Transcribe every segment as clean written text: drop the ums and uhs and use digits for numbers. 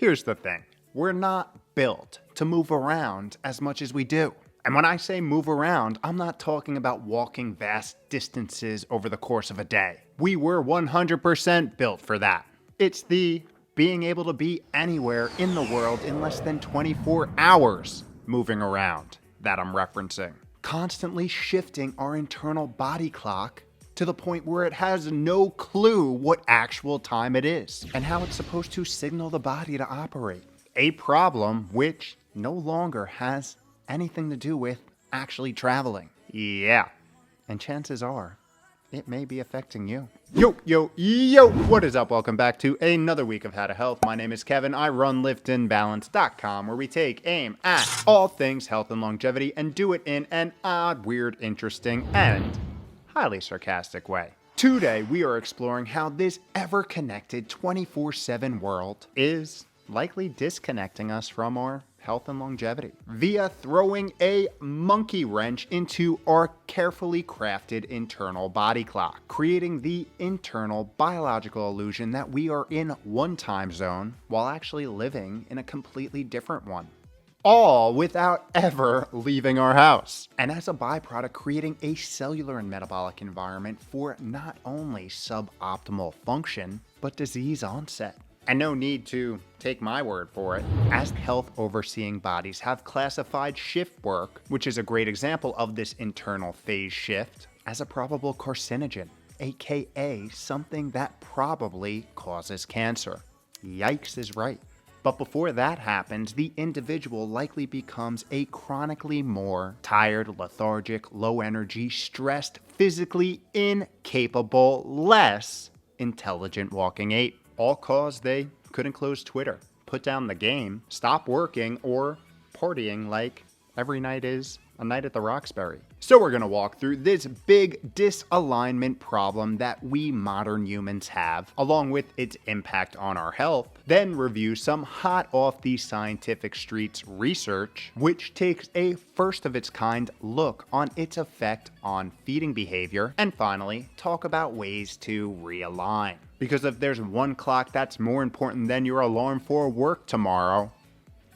Here's the thing. We're not built to move around as much as we do. And when I say move around, I'm not talking about walking vast distances over the course of a day. We were 100% built for that. It's the being able to be anywhere in the world in less than 24 hours moving around that I'm referencing. Constantly shifting our internal body clock to the point where it has no clue what actual time it is and how it's supposed to signal the body to operate. A problem which no longer has anything to do with actually traveling. Yeah, and chances are it may be affecting you. Yo, what is up? Welcome back to another week of How to Health. My name is Kevin. I run liftandbalance.com, where we take aim at all things health and longevity and do it in an odd, weird, interesting, and highly sarcastic way. Today, we are exploring how this ever-connected 24/7 world is likely disconnecting us from our health and longevity via throwing a monkey wrench into our carefully crafted internal body clock, creating the internal biological illusion that we are in one time zone while actually living in a completely different one. All without ever leaving our house. And as a byproduct, creating a cellular and metabolic environment for not only suboptimal function, but disease onset. And no need to take my word for it, as health overseeing bodies have classified shift work, which is a great example of this internal phase shift, as a probable carcinogen, aka something that probably causes cancer. Yikes is right. But before that happens, the individual likely becomes a chronically more tired, lethargic, low energy, stressed, physically incapable, less intelligent walking ape. All cause they couldn't close Twitter, put down the game, stop working, or partying like every night is a night at the Roxbury. So we're going to walk through this big disalignment problem that we modern humans have, along with its impact on our health, then review some hot off the scientific streets research, which takes a first of its kind look on its effect on feeding behavior, and finally talk about ways to realign. Because if there's one clock that's more important than your alarm for work tomorrow,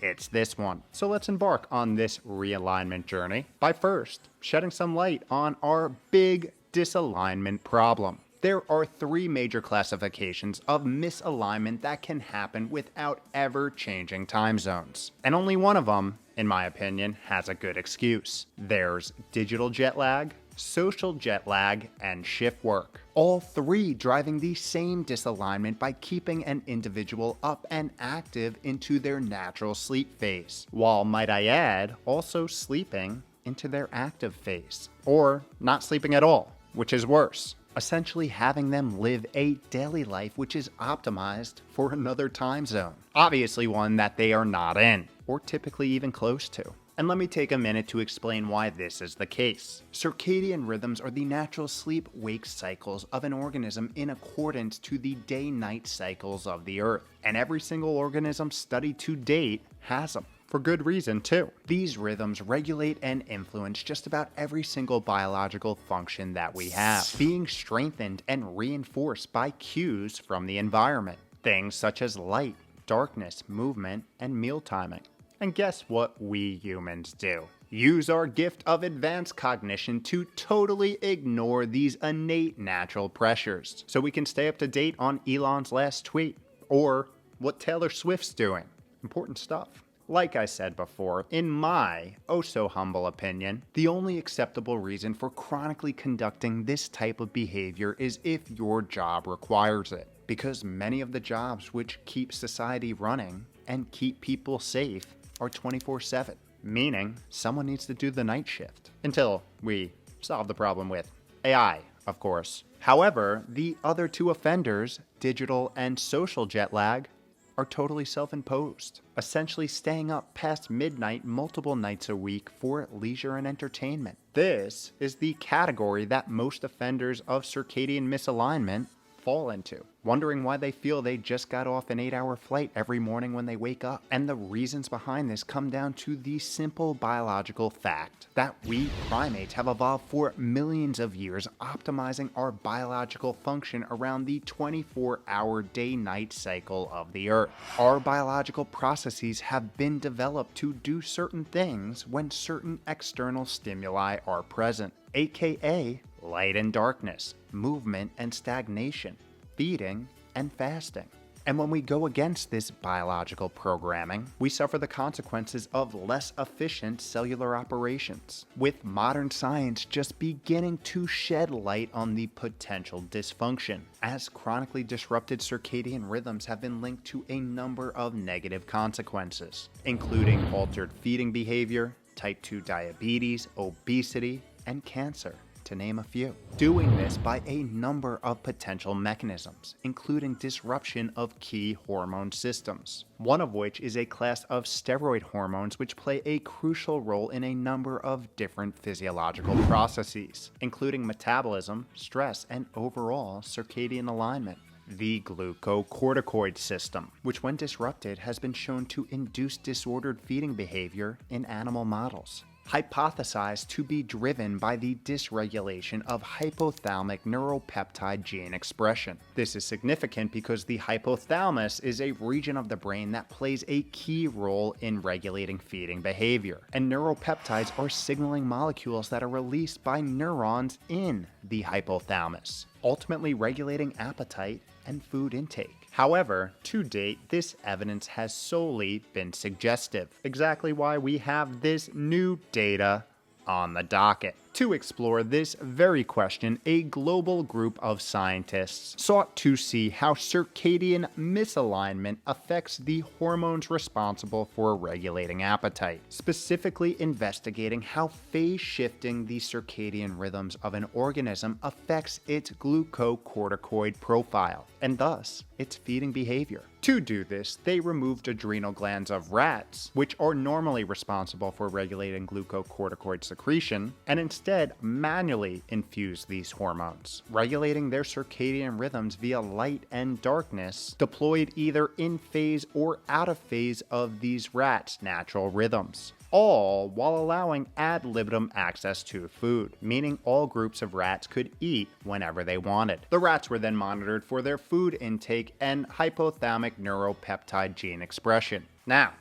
it's this one. So let's embark on this realignment journey by first shedding some light on our big disalignment problem. There are three major classifications of misalignment that can happen without ever changing time zones. And only one of them, in my opinion, has a good excuse. There's digital jet lag, social jet lag, and shift work. All three driving the same disalignment by keeping an individual up and active into their natural sleep phase, while, might I add, also sleeping into their active phase, or not sleeping at all, which is worse. Essentially having them live a daily life which is optimized for another time zone, obviously one that they are not in, or typically even close to. And let me take a minute to explain why this is the case. Circadian rhythms are the natural sleep-wake cycles of an organism in accordance to the day-night cycles of the Earth. And every single organism studied to date has them. For good reason, too. These rhythms regulate and influence just about every single biological function that we have, being strengthened and reinforced by cues from the environment. Things such as light, darkness, movement, and meal timing. And guess what we humans do? Use our gift of advanced cognition to totally ignore these innate natural pressures, so we can stay up to date on Elon's last tweet, or what Taylor Swift's doing. Important stuff. Like I said before, in my oh-so-humble opinion, the only acceptable reason for chronically conducting this type of behavior is if your job requires it. Because many of the jobs which keep society running and keep people safe are 24/7, meaning someone needs to do the night shift. Until we solve the problem with AI, of course. However, the other two offenders, digital and social jet lag, are totally self-imposed, essentially staying up past midnight multiple nights a week for leisure and entertainment. This is the category that most offenders of circadian misalignment fall into, wondering why they feel they just got off an 8-hour flight every morning when they wake up. And the reasons behind this come down to the simple biological fact that we primates have evolved for millions of years, optimizing our biological function around the 24-hour day-night cycle of the Earth. Our biological processes have been developed to do certain things when certain external stimuli are present, aka light and darkness, movement and stagnation, feeding and fasting. And when we go against this biological programming, we suffer the consequences of less efficient cellular operations, with modern science just beginning to shed light on the potential dysfunction, as chronically disrupted circadian rhythms have been linked to a number of negative consequences, including altered feeding behavior, type 2 diabetes, obesity, and cancer, to name a few. Doing this by a number of potential mechanisms, including disruption of key hormone systems, one of which is a class of steroid hormones which play a crucial role in a number of different physiological processes, including metabolism, stress, and overall circadian alignment. The glucocorticoid system, which when disrupted has been shown to induce disordered feeding behavior in animal models, hypothesized to be driven by the dysregulation of hypothalamic neuropeptide gene expression. This is significant because the hypothalamus is a region of the brain that plays a key role in regulating feeding behavior, and neuropeptides are signaling molecules that are released by neurons in the hypothalamus, ultimately regulating appetite and food intake. However, to date, this evidence has solely been suggestive, exactly why we have this new data on the docket. To explore this very question, a global group of scientists sought to see how circadian misalignment affects the hormones responsible for regulating appetite, specifically investigating how phase shifting the circadian rhythms of an organism affects its glucocorticoid profile, and thus its feeding behavior. To do this, they removed adrenal glands of rats, which are normally responsible for regulating glucocorticoid secretion, and instead manually infused these hormones, regulating their circadian rhythms via light and darkness, deployed either in phase or out of phase of these rats' natural rhythms, all while allowing ad libitum access to food, meaning all groups of rats could eat whenever they wanted. The rats were then monitored for their food intake and hypothalamic neuropeptide gene expression. Now,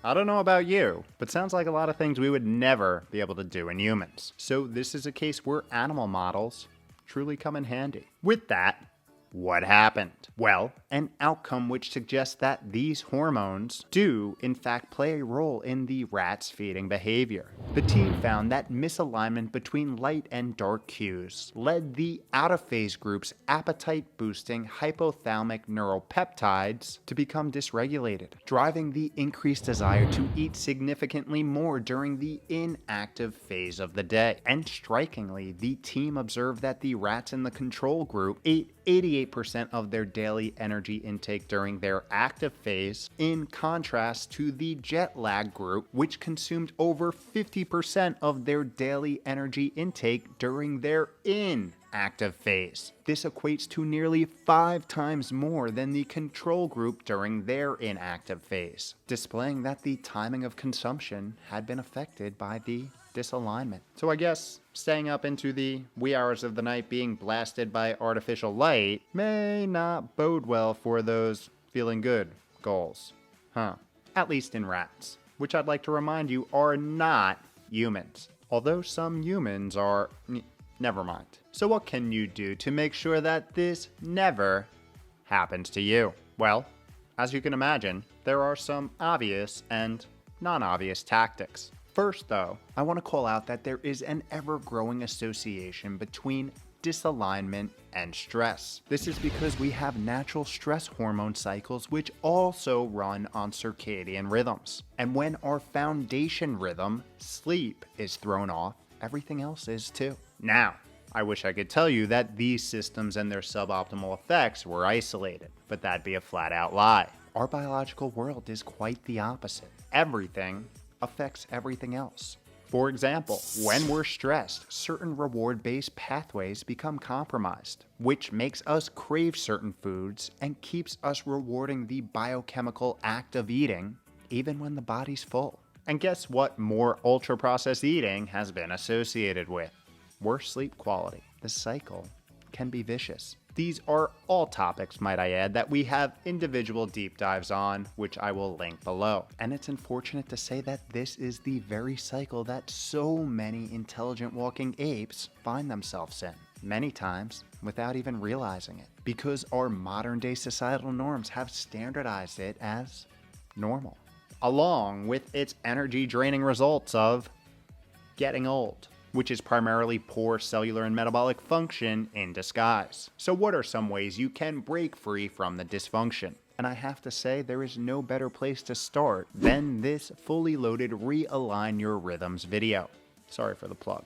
I don't know about you, but sounds like a lot of things we would never be able to do in humans. So this is a case where animal models truly come in handy. With that, what happened? Well, an outcome which suggests that these hormones do, in fact, play a role in the rat's feeding behavior. The team found that misalignment between light and dark cues led the out-of-phase group's appetite-boosting hypothalamic neuropeptides to become dysregulated, driving the increased desire to eat significantly more during the inactive phase of the day. And strikingly, the team observed that the rats in the control group ate 88% of their daily energy intake during their active phase, in contrast to the jet lag group, which consumed over 50% of their daily energy intake during their inactive phase. This equates to nearly 5 times more than the control group during their inactive phase, displaying that the timing of consumption had been affected by the disalignment. So I guess staying up into the wee hours of the night being blasted by artificial light may not bode well for those feeling good goals. At least in rats, which I'd like to remind you are not humans. Although some humans are... never mind. So what can you do to make sure that this never happens to you? Well, as you can imagine, there are some obvious and non-obvious tactics. First, though, I want to call out that there is an ever-growing association between disalignment and stress. This is because we have natural stress hormone cycles which also run on circadian rhythms. And when our foundation rhythm, sleep, is thrown off, everything else is too. Now, I wish I could tell you that these systems and their suboptimal effects were isolated, but that'd be a flat-out lie. Our biological world is quite the opposite. Everything affects everything else. For example, when we're stressed, certain reward-based pathways become compromised, which makes us crave certain foods and keeps us rewarding the biochemical act of eating, even when the body's full. And guess what more ultra-processed eating has been associated with? Worse sleep quality. The cycle can be vicious. These are all topics, might I add, that we have individual deep dives on, which I will link below. And it's unfortunate to say that this is the very cycle that so many intelligent walking apes find themselves in, many times without even realizing it, because our modern day societal norms have standardized it as normal, along with its energy draining results of getting old, which is primarily poor cellular and metabolic function in disguise. So what are some ways you can break free from the dysfunction? And I have to say, there is no better place to start than this fully loaded Realign Your Rhythms video. Sorry for the plug,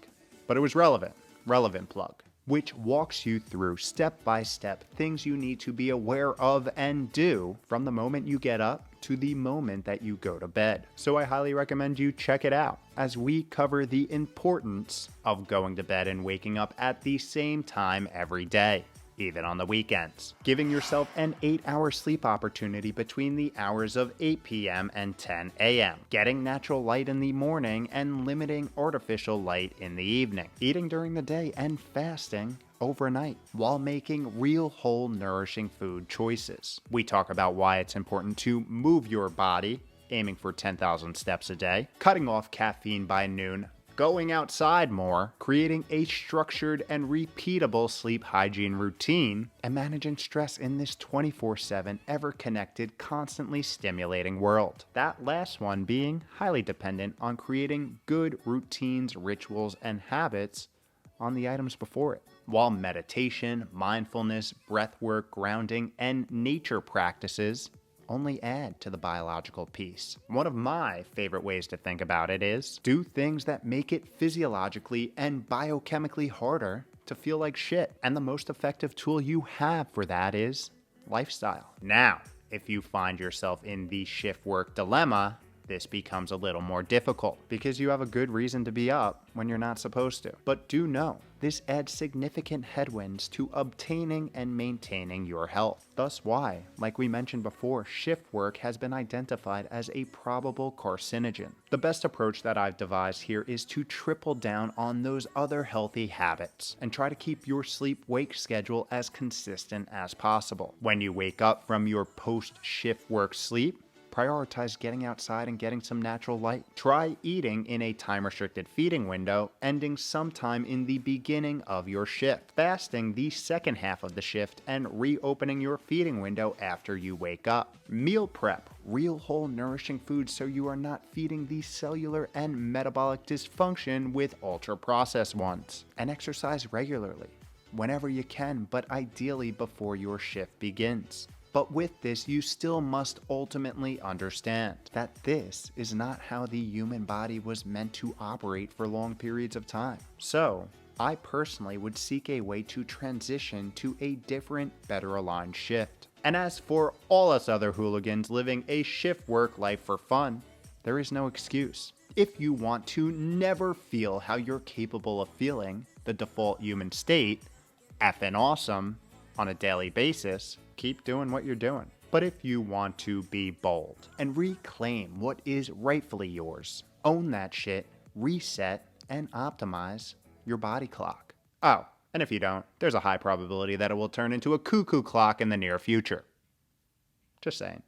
but it was relevant plug, which walks you through step-by-step things you need to be aware of and do from the moment you get up to the moment that you go to bed. So I highly recommend you check it out as we cover the importance of going to bed and waking up at the same time every day, even on the weekends. Giving yourself an 8-hour sleep opportunity between the hours of 8 p.m. and 10 a.m. Getting natural light in the morning and limiting artificial light in the evening. Eating during the day and fasting overnight while making real whole nourishing food choices. We talk about why it's important to move your body, aiming for 10,000 steps a day, cutting off caffeine by noon, going outside more, creating a structured and repeatable sleep hygiene routine, and managing stress in this 24/7 ever-connected, constantly stimulating world. That last one being highly dependent on creating good routines, rituals, and habits on the items before it. While meditation, mindfulness, breathwork, grounding, and nature practices only add to the biological piece. One of my favorite ways to think about it is do things that make it physiologically and biochemically harder to feel like shit. And the most effective tool you have for that is lifestyle. Now, if you find yourself in the shift work dilemma, this becomes a little more difficult because you have a good reason to be up when you're not supposed to. But do know, this adds significant headwinds to obtaining and maintaining your health. Thus why, like we mentioned before, shift work has been identified as a probable carcinogen. The best approach that I've devised here is to triple down on those other healthy habits and try to keep your sleep-wake schedule as consistent as possible. When you wake up from your post-shift work sleep, prioritize getting outside and getting some natural light. Try eating in a time-restricted feeding window, ending sometime in the beginning of your shift. Fasting the second half of the shift and reopening your feeding window after you wake up. Meal prep, real whole nourishing foods so you are not feeding the cellular and metabolic dysfunction with ultra-processed ones. And exercise regularly, whenever you can, but ideally before your shift begins. But with this, you still must ultimately understand that this is not how the human body was meant to operate for long periods of time. So, I personally would seek a way to transition to a different, better aligned shift. And as for all us other hooligans living a shift work life for fun, there is no excuse. If you want to never feel how you're capable of feeling, the default human state, effing awesome, on a daily basis, keep doing what you're doing. But if you want to be bold and reclaim what is rightfully yours, own that shit, reset, and optimize your body clock. Oh, and if you don't, there's a high probability that it will turn into a cuckoo clock in the near future. Just saying.